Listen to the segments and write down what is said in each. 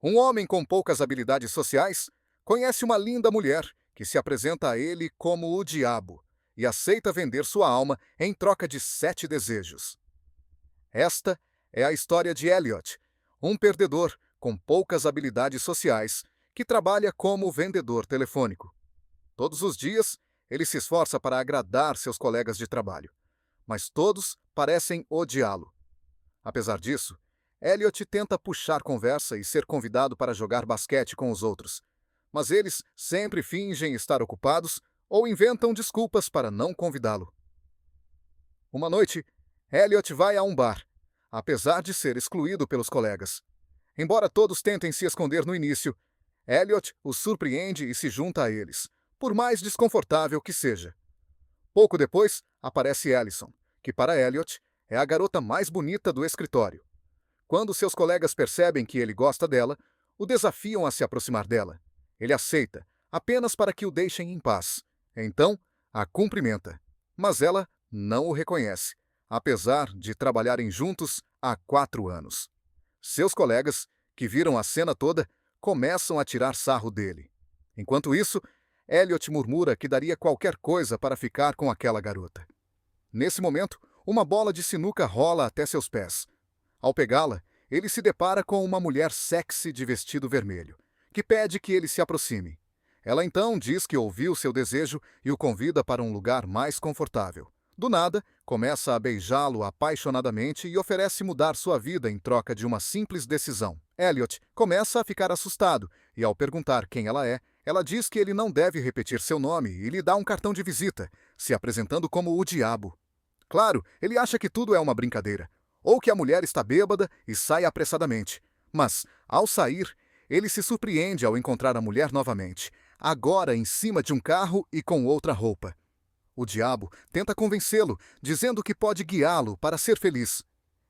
Um homem com poucas habilidades sociais conhece uma linda mulher que se apresenta a ele como o diabo e aceita vender sua alma em troca de 7 desejos. Esta é a história de Elliot, um perdedor com poucas habilidades sociais que trabalha como vendedor telefônico. Todos os dias, ele se esforça para agradar seus colegas de trabalho, mas todos parecem odiá-lo. Apesar disso, Elliot tenta puxar conversa e ser convidado para jogar basquete com os outros, mas eles sempre fingem estar ocupados ou inventam desculpas para não convidá-lo. Uma noite, Elliot vai a um bar, apesar de ser excluído pelos colegas. Embora todos tentem se esconder no início, Elliot os surpreende e se junta a eles, por mais desconfortável que seja. Pouco depois, aparece Allison, que para Elliot é a garota mais bonita do escritório. Quando seus colegas percebem que ele gosta dela, o desafiam a se aproximar dela. Ele aceita, apenas para que o deixem em paz. Então, a cumprimenta. Mas ela não o reconhece, apesar de trabalharem juntos há 4 anos. Seus colegas, que viram a cena toda, começam a tirar sarro dele. Enquanto isso, Elliot murmura que daria qualquer coisa para ficar com aquela garota. Nesse momento, uma bola de sinuca rola até seus pés. Ao pegá-la, ele se depara com uma mulher sexy de vestido vermelho, que pede que ele se aproxime. Ela então diz que ouviu seu desejo e o convida para um lugar mais confortável. Do nada, começa a beijá-lo apaixonadamente e oferece mudar sua vida em troca de uma simples decisão. Elliot começa a ficar assustado e, ao perguntar quem ela é, ela diz que ele não deve repetir seu nome e lhe dá um cartão de visita, se apresentando como o diabo. Claro, ele acha que tudo é uma brincadeira, ou que a mulher está bêbada e sai apressadamente. Mas, ao sair, ele se surpreende ao encontrar a mulher novamente, agora em cima de um carro e com outra roupa. O diabo tenta convencê-lo, dizendo que pode guiá-lo para ser feliz.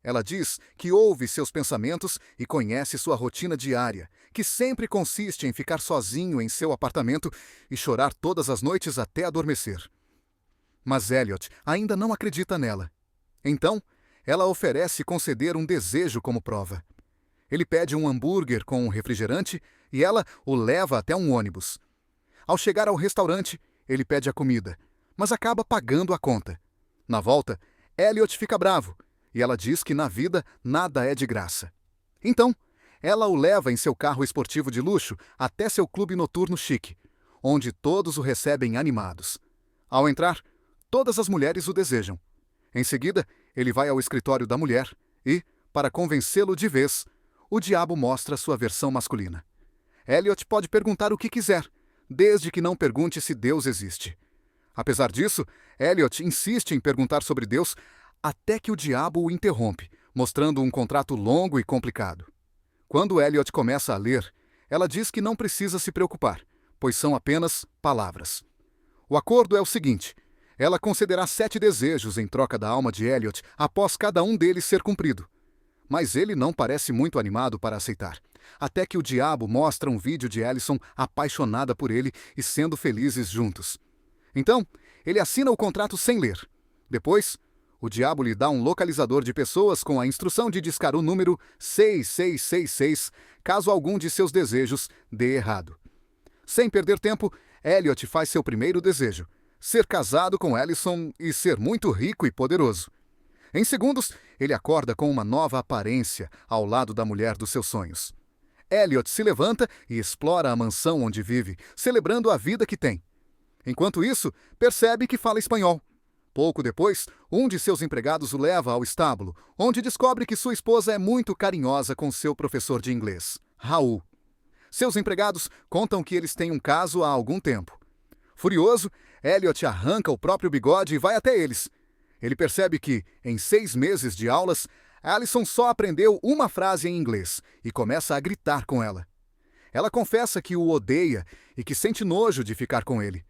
Ela diz que ouve seus pensamentos e conhece sua rotina diária, que sempre consiste em ficar sozinho em seu apartamento e chorar todas as noites até adormecer. Mas Elliot ainda não acredita nela. Então, ela oferece conceder um desejo como prova. Ele pede um hambúrguer com um refrigerante e ela o leva até um ônibus. Ao chegar ao restaurante, ele pede a comida, mas acaba pagando a conta. Na volta, Elliot fica bravo e ela diz que na vida nada é de graça. Então, ela o leva em seu carro esportivo de luxo até seu clube noturno chique, onde todos o recebem animados. Ao entrar, todas as mulheres o desejam. Em seguida, ele vai ao escritório da mulher e, para convencê-lo de vez, o diabo mostra sua versão masculina. Elliot pode perguntar o que quiser, desde que não pergunte se Deus existe. Apesar disso, Elliot insiste em perguntar sobre Deus até que o diabo o interrompe, mostrando um contrato longo e complicado. Quando Elliot começa a ler, ela diz que não precisa se preocupar, pois são apenas palavras. O acordo é o seguinte: ela concederá 7 desejos em troca da alma de Elliot após cada um deles ser cumprido. Mas ele não parece muito animado para aceitar, até que o diabo mostra um vídeo de Allison apaixonada por ele e sendo felizes juntos. Então, ele assina o contrato sem ler. Depois, o diabo lhe dá um localizador de pessoas com a instrução de discar o número 6666 caso algum de seus desejos dê errado. Sem perder tempo, Elliot faz seu primeiro desejo: ser casado com Allison e ser muito rico e poderoso. Em segundos, ele acorda com uma nova aparência ao lado da mulher dos seus sonhos. Elliot se levanta e explora a mansão onde vive, celebrando a vida que tem. Enquanto isso, percebe que fala espanhol. Pouco depois, um de seus empregados o leva ao estábulo, onde descobre que sua esposa é muito carinhosa com seu professor de inglês, Raul. Seus empregados contam que eles têm um caso há algum tempo. Furioso, Elliot arranca o próprio bigode e vai até eles. Ele percebe que, em 6 meses de aulas, Allison só aprendeu uma frase em inglês e começa a gritar com ela. Ela confessa que o odeia e que sente nojo de ficar com ele.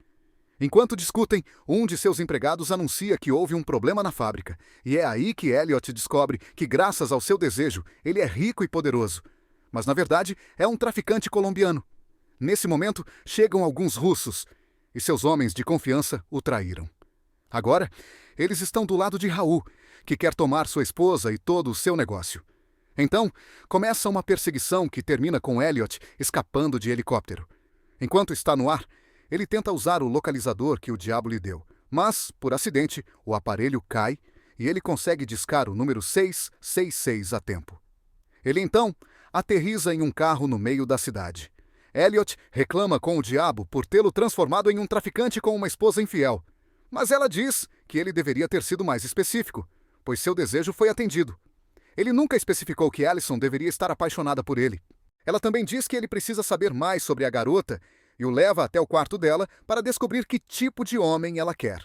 Enquanto discutem, um de seus empregados anuncia que houve um problema na fábrica, e é aí que Elliot descobre que, graças ao seu desejo, ele é rico e poderoso. Mas, na verdade, é um traficante colombiano. Nesse momento, chegam alguns russos, e seus homens de confiança o traíram. Agora, eles estão do lado de Raul, que quer tomar sua esposa e todo o seu negócio. Então, começa uma perseguição que termina com Elliot escapando de helicóptero. Enquanto está no ar, ele tenta usar o localizador que o diabo lhe deu, mas, por acidente, o aparelho cai e ele consegue discar o número 666 a tempo. Ele então aterriza em um carro no meio da cidade. Elliot reclama com o diabo por tê-lo transformado em um traficante com uma esposa infiel, mas ela diz que ele deveria ter sido mais específico, pois seu desejo foi atendido. Ele nunca especificou que Allison deveria estar apaixonada por ele. Ela também diz que ele precisa saber mais sobre a garota e o leva até o quarto dela para descobrir que tipo de homem ela quer.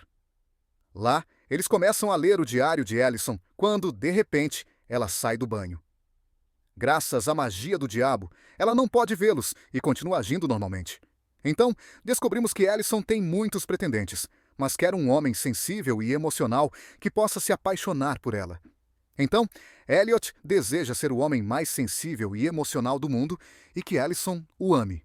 Lá, eles começam a ler o diário de Allison quando, de repente, ela sai do banho. Graças à magia do diabo, ela não pode vê-los e continua agindo normalmente. Então, descobrimos que Allison tem muitos pretendentes, mas quer um homem sensível e emocional que possa se apaixonar por ela. Então, Elliot deseja ser o homem mais sensível e emocional do mundo e que Allison o ame.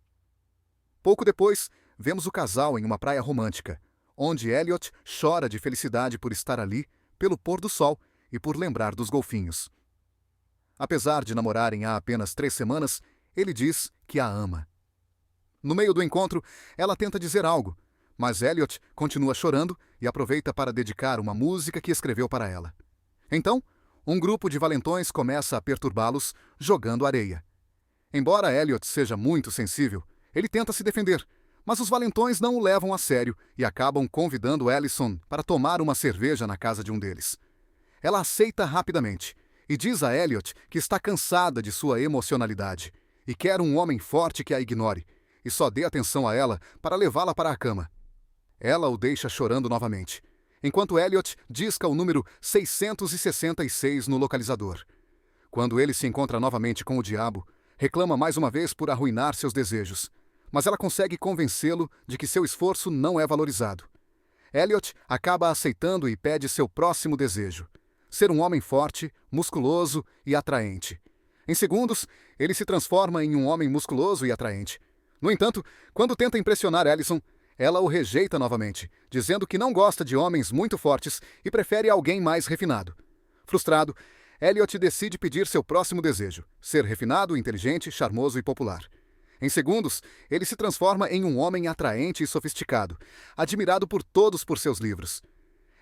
Pouco depois, vemos o casal em uma praia romântica, onde Elliot chora de felicidade por estar ali, pelo pôr do sol e por lembrar dos golfinhos. Apesar de namorarem há apenas 3 semanas, ele diz que a ama. No meio do encontro, ela tenta dizer algo, mas Elliot continua chorando e aproveita para dedicar uma música que escreveu para ela. Então, um grupo de valentões começa a perturbá-los, jogando areia. Embora Elliot seja muito sensível, ele tenta se defender, mas os valentões não o levam a sério e acabam convidando Allison para tomar uma cerveja na casa de um deles. Ela aceita rapidamente e diz a Elliot que está cansada de sua emocionalidade e quer um homem forte que a ignore e só dê atenção a ela para levá-la para a cama. Ela o deixa chorando novamente, enquanto Elliot disca o número 666 no localizador. Quando ele se encontra novamente com o diabo, reclama mais uma vez por arruinar seus desejos, mas ela consegue convencê-lo de que seu esforço não é valorizado. Elliot acaba aceitando e pede seu próximo desejo: ser um homem forte, musculoso e atraente. Em segundos, ele se transforma em um homem musculoso e atraente. No entanto, quando tenta impressionar Allison, ela o rejeita novamente, dizendo que não gosta de homens muito fortes e prefere alguém mais refinado. Frustrado, Elliot decide pedir seu próximo desejo: ser refinado, inteligente, charmoso e popular. Em segundos, ele se transforma em um homem atraente e sofisticado, admirado por todos por seus livros.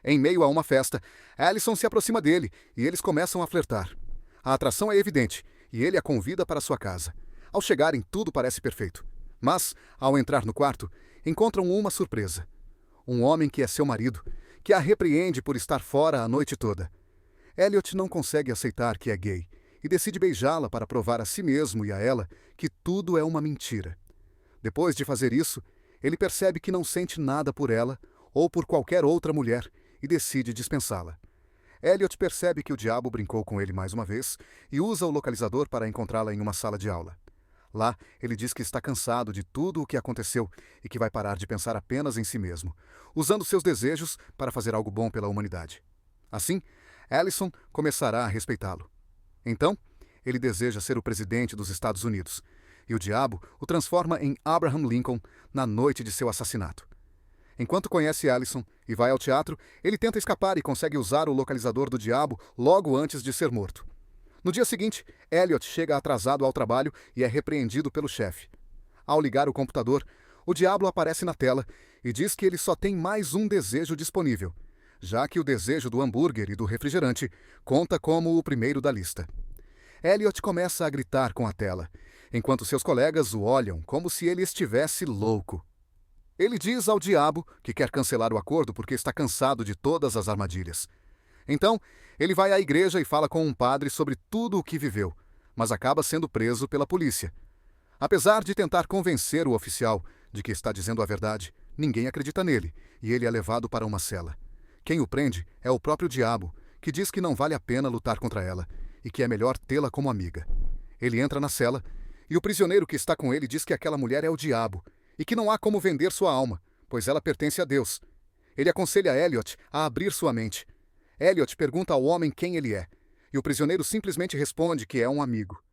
Em meio a uma festa, Allison se aproxima dele e eles começam a flertar. A atração é evidente e ele a convida para sua casa. Ao chegarem, tudo parece perfeito. Mas, ao entrar no quarto, encontram uma surpresa. Um homem que é seu marido, que a repreende por estar fora a noite toda. Elliot não consegue aceitar que é gay e decide beijá-la para provar a si mesmo e a ela que tudo é uma mentira. Depois de fazer isso, ele percebe que não sente nada por ela ou por qualquer outra mulher e decide dispensá-la. Elliot percebe que o diabo brincou com ele mais uma vez e usa o localizador para encontrá-la em uma sala de aula. Lá, ele diz que está cansado de tudo o que aconteceu e que vai parar de pensar apenas em si mesmo, usando seus desejos para fazer algo bom pela humanidade. Assim, Allison começará a respeitá-lo. Então, ele deseja ser o presidente dos Estados Unidos, e o diabo o transforma em Abraham Lincoln na noite de seu assassinato. Enquanto conhece Allison e vai ao teatro, ele tenta escapar e consegue usar o localizador do diabo logo antes de ser morto. No dia seguinte, Elliot chega atrasado ao trabalho e é repreendido pelo chefe. Ao ligar o computador, o diabo aparece na tela e diz que ele só tem mais um desejo disponível, já que o desejo do hambúrguer e do refrigerante conta como o primeiro da lista. Elliot começa a gritar com a tela, enquanto seus colegas o olham como se ele estivesse louco. Ele diz ao diabo que quer cancelar o acordo porque está cansado de todas as armadilhas. Então, ele vai à igreja e fala com um padre sobre tudo o que viveu, mas acaba sendo preso pela polícia. Apesar de tentar convencer o oficial de que está dizendo a verdade, ninguém acredita nele e ele é levado para uma cela. Quem o prende é o próprio diabo, que diz que não vale a pena lutar contra ela e que é melhor tê-la como amiga. Ele entra na cela e o prisioneiro que está com ele diz que aquela mulher é o diabo e que não há como vender sua alma, pois ela pertence a Deus. Ele aconselha Elliot a abrir sua mente. Elliot pergunta ao homem quem ele é, e o prisioneiro simplesmente responde que é um amigo.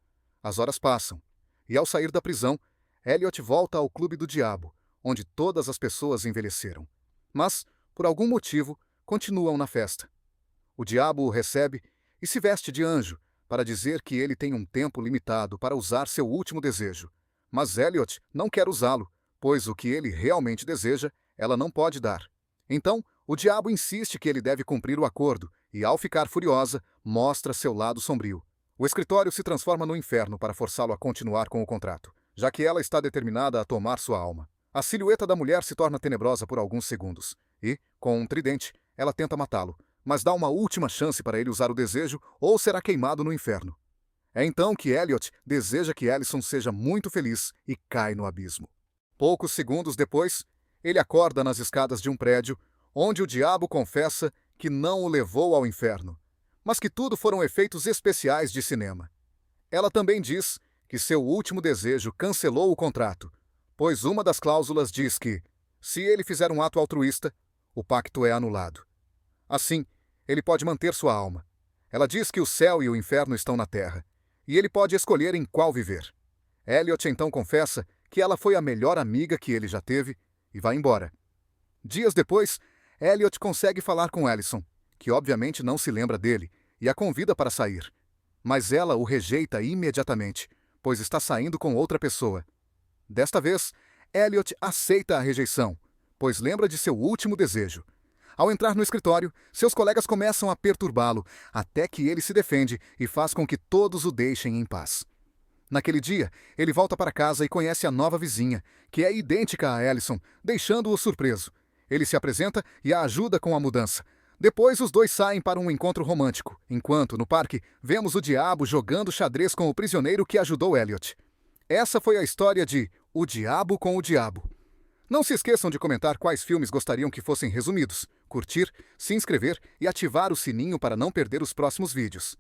As horas passam, e ao sair da prisão, Elliot volta ao clube do diabo, onde todas as pessoas envelheceram. Mas, por algum motivo, continuam na festa. O diabo o recebe e se veste de anjo, para dizer que ele tem um tempo limitado para usar seu último desejo. Mas Elliot não quer usá-lo, pois o que ele realmente deseja, ela não pode dar. Então, o diabo insiste que ele deve cumprir o acordo e, ao ficar furiosa, mostra seu lado sombrio. O escritório se transforma no inferno para forçá-lo a continuar com o contrato, já que ela está determinada a tomar sua alma. A silhueta da mulher se torna tenebrosa por alguns segundos e, com um tridente, ela tenta matá-lo, mas dá uma última chance para ele usar o desejo ou será queimado no inferno. É então que Elliot deseja que Allison seja muito feliz e cai no abismo. Poucos segundos depois, ele acorda nas escadas de um prédio, onde o diabo confessa que não o levou ao inferno, mas que tudo foram efeitos especiais de cinema. Ela também diz que seu último desejo cancelou o contrato, pois uma das cláusulas diz que, se ele fizer um ato altruísta, o pacto é anulado. Assim, ele pode manter sua alma. Ela diz que o céu e o inferno estão na terra, e ele pode escolher em qual viver. Elliot então confessa que ela foi a melhor amiga que ele já teve e vai embora. Dias depois, Elliot consegue falar com Allison, que obviamente não se lembra dele, e a convida para sair. Mas ela o rejeita imediatamente, pois está saindo com outra pessoa. Desta vez, Elliot aceita a rejeição, pois lembra de seu último desejo. Ao entrar no escritório, seus colegas começam a perturbá-lo, até que ele se defende e faz com que todos o deixem em paz. Naquele dia, ele volta para casa e conhece a nova vizinha, que é idêntica a Allison, deixando-o surpreso. Ele se apresenta e a ajuda com a mudança. Depois, os dois saem para um encontro romântico, enquanto, no parque, vemos o diabo jogando xadrez com o prisioneiro que ajudou Elliot. Essa foi a história de O Diabo com o Diabo. Não se esqueçam de comentar quais filmes gostariam que fossem resumidos, curtir, se inscrever e ativar o sininho para não perder os próximos vídeos.